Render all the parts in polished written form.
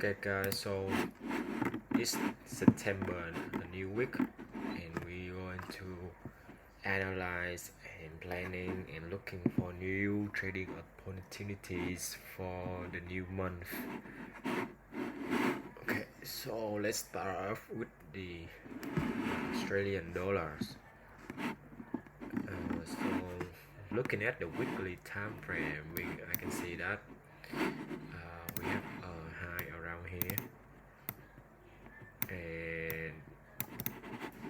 Okay guys, so it's September, the new week, and we're going to analyze and planning and looking for new trading opportunities for the new month. Okay, so let's start off with the Australian dollars. So looking at the weekly time frame, I can see that we have a high around here, and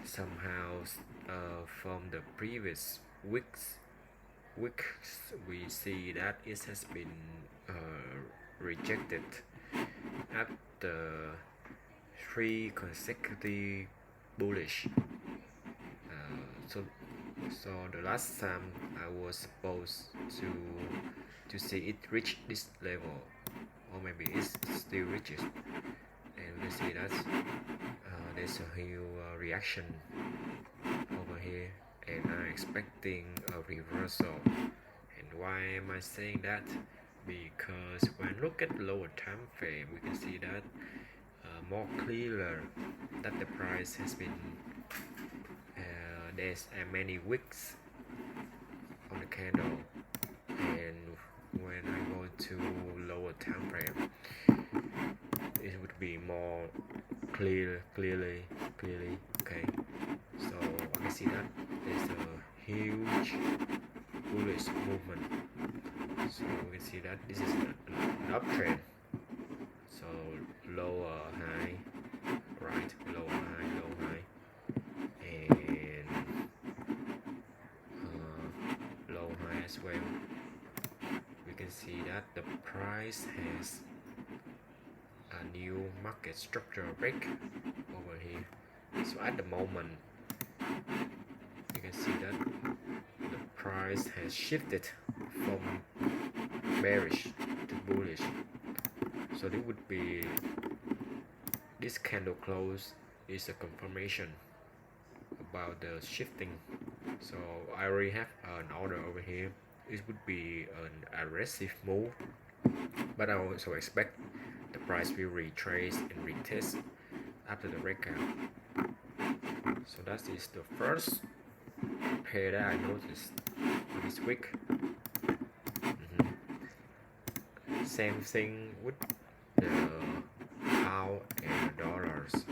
somehow from the previous weeks we see that it has been rejected after 3 consecutive bullish. So the last time I was supposed to see it reach this level, or maybe it still reaches, and we see that there's a huge reaction over here, and I'm expecting a reversal. And why am I saying that? Because when look at lower time frame, we can see that more clearer that the price has been there's many wicks on the candle, and when I go to lower time frame, it would be more clearly. Okay, so I can see that there's a huge bullish movement. So we can see that this is an uptrend. So lower high, right, lower high, low high, and low high as well. We can see that the price has a new market structure break over here. So at the moment, you can see that the price has shifted from bearish to bullish. So it would be this candle close is a confirmation about the shifting. So I already have an order over here. It would be an aggressive move, but I also expect the price will retrace and retest after the breakout. So that is the first pair that I noticed this week. Same thing with the pound and the dollars.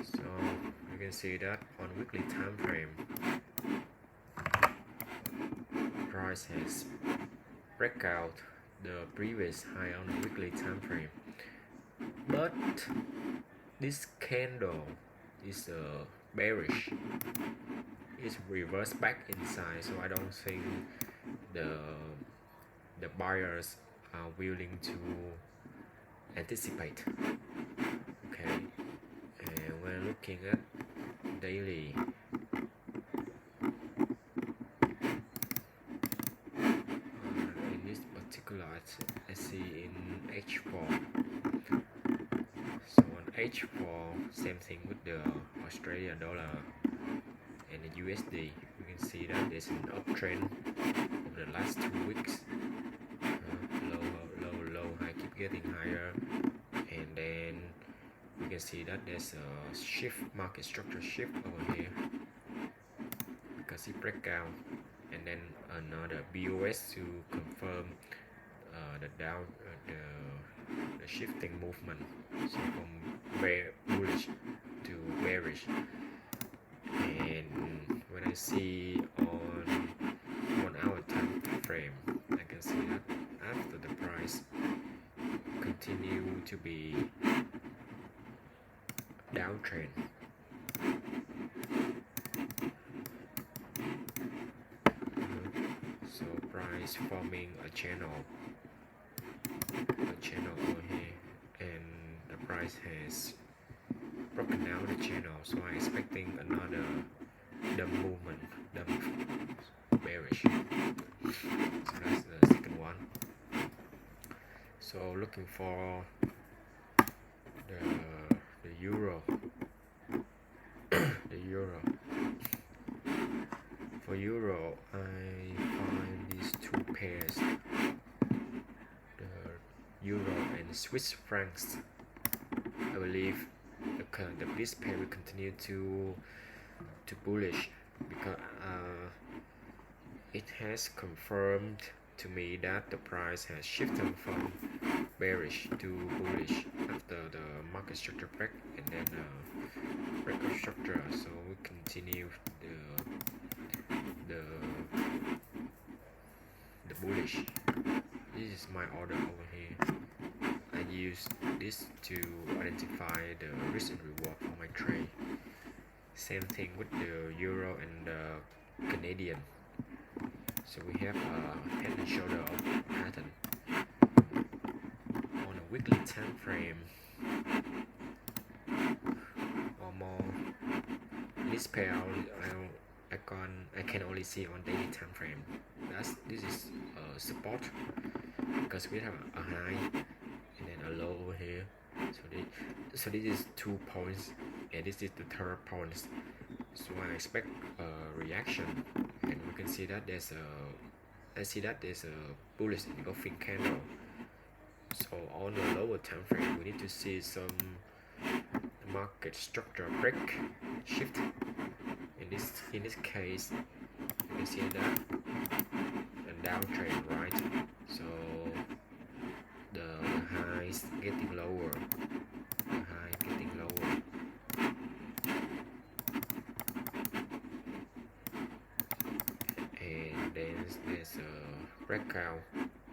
So you can see that on weekly time frame, price has break out the previous high on the weekly time frame, but this candle is bearish. It's reversed back inside, so I don't think the buyers are willing to anticipate. Okay, and when looking at daily, in this particular I see in H4. So on H4, same thing with the Australian dollar and the USD. We can see that there's an uptrend over the last 2 weeks. Low, high, keep getting higher, and then we can see that there's a shift, market structure shift over here, because it break out, and then another BOS to confirm the shifting movement. So from bullish to bearish. And when I see on 1 hour time frame, I can see that after the price continue to be downtrend, so price forming a channel over here, and the price has broken down the channel, so I'm expecting another dump movement, bearish. So that's the second one. So looking for the euro. For euro, I find these two pairs. euro and Swiss francs. I believe this pair will continue to bullish because it has confirmed to me that the price has shifted from bearish to bullish after the market structure break and then record structure. So we continue the bullish. This is my order over here. I use this to identify the risk and reward for my trade. Same thing with the euro and the Canadian. So we have a head and shoulder of pattern on a weekly time frame or more. This pair I can only see on daily time frame. This is support because we have a high and then a low over here. So this is 2 points and this is the third point. So I expect a reaction, and we can see that there's a bullish engulfing candle. So on the lower time frame, we need to see some market structure break shift. In this case, you can see that a downtrend, right? So the high is getting lower. The high getting lower. And then there's a breakout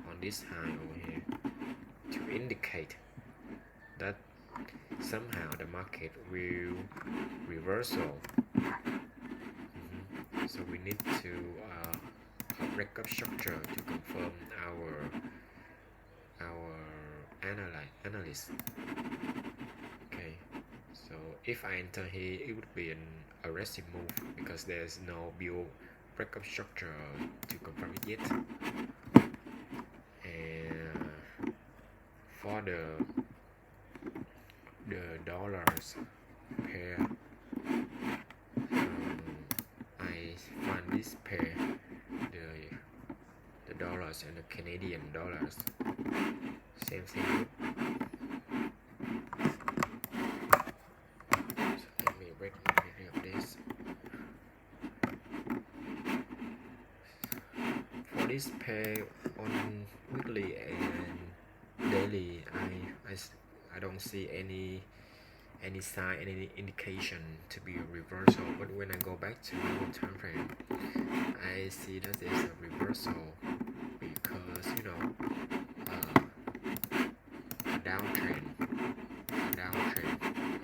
on this high over here to indicate that somehow the market will reversal. So we need to break up structure to confirm our analysis. Okay, so if I enter here, it would be an aggressive move because there's no build breakup structure to confirm it yet. And for the dollars pair, I find this pair, the dollars and the Canadian dollars, same thing. So let me break of this. For this pair on weekly and daily, I don't see any sign, any indication to be a reversal. But when I go back to normal time frame, I see that there's a reversal because a downtrend,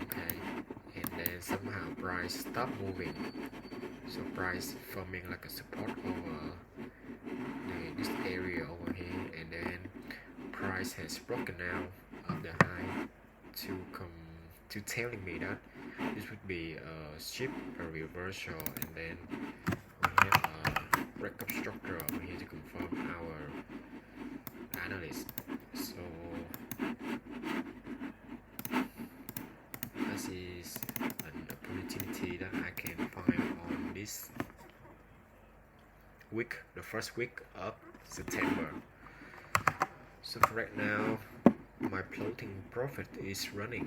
okay, and then somehow price stop moving. So price forming like a support over this area over here, and then price has broken out of the high to telling me that this would be a shift, a reversal, and then we have a breakup structure over here to confirm our analysis. So this is an opportunity that I can find on this week, the first week of September. So for right now, my floating profit is running.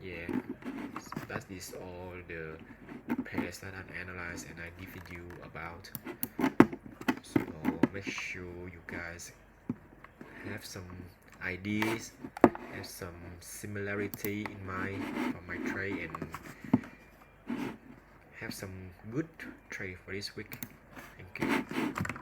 Yeah, so that is all the pairs that I analyzed and I give you about. So make sure you guys have some ideas, have some similarity in mind for my trade, and have some good trade for this week. Thank you.